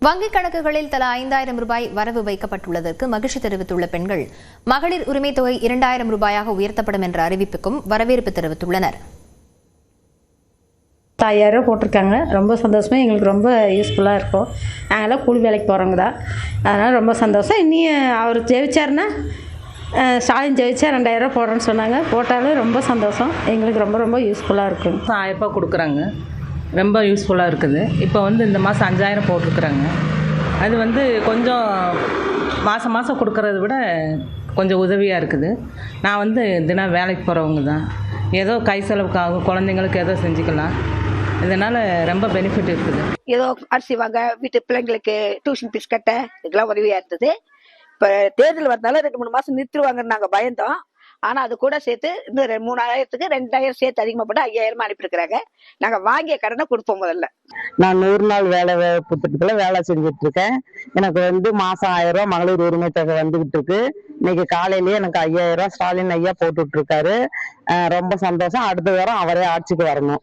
வங்கிக் கணக்குகளில் தலா 5000 ரூபாய் வரவு வைக்கப்பட்டுள்ளதற்கு மகிழ்ச்சி தெரிவித்துள்ள பெண்கள், மகளிர் உரிமை தொகை 2000 ரூபாயாக உயர்த்தப்படும் என்ற அறிவிப்புக்கும் வரவேற்பு தெரிவித்துள்ளனர். 5000 போட்டிருக்காங்க. ரொம்ப சந்தோஷமா, எங்களுக்கு ரொம்ப யூஸ்ஃபுல்லாக இருக்கும். நாங்கள்லாம் கூலி வேலைக்கு போகிறவங்க தான், அதனால் ரொம்ப சந்தோஷம். இனியும் அவர் ஜெயிச்சாருன்னா, ஸ்டாலின் ஜெயிச்சா 2000 போடுறேன்னு சொன்னாங்க. போட்டாலும் ரொம்ப சந்தோஷம். எங்களுக்கு ரொம்ப ரொம்ப யூஸ்ஃபுல்லாக இருக்கும். 1000 ரூபாய் கொடுக்குறாங்க, ரொம்ப யூஸ்ஃபுல்லாக இருக்குது. இப்போ இந்த மாதம் 5000 போட்டிருக்குறாங்க. அது கொஞ்சம் மாதம் கொடுக்கறத விட கொஞ்சம் உதவியாக இருக்குது. நான் தினம் வேலைக்கு போகிறவங்க தான், ஏதோ கை செலவுக்காகும், குழந்தைங்களுக்கு ஏதோ செஞ்சுக்கலாம். இதனால் ரொம்ப பெனிஃபிட் இருக்குது. ஏதோ அரிசி வாங்க, வீட்டு பிள்ளைங்களுக்கு டியூஷன் ஃபீஸ் கட்ட, இதெல்லாம் உதவியாக இருந்தது. இப்போ தேர்தல் வரனால 2-3 மாதம் நிறுத்துருவாங்கன்னு நாங்கள் பயந்தோம். ஆனால் அது கூட சேர்த்து இன்னும் 3000க்கு 2000 சேர்த்து அதிகமாக போட்டு 5000 அனுப்பியிருக்கிறாங்க. நாங்கள் வாங்கிய கடனை கொடுப்போம். முதல்ல நான் 100 நாள் வேலை திட்டத்தில் வேலை செஞ்சுட்டு இருக்கேன். எனக்கு மாதம் 1000 ரூபா மகளிர் உரிமை தொகை வந்துகிட்டு இருக்கு. இன்னைக்கு காலையிலேயே எனக்கு 5000 ரூபா ஸ்டாலின் ஐயா போட்டுட்டு இருக்காரு. ரொம்ப சந்தோஷம். அடுத்த வாரம் அவரே ஆட்சிக்கு வரணும்.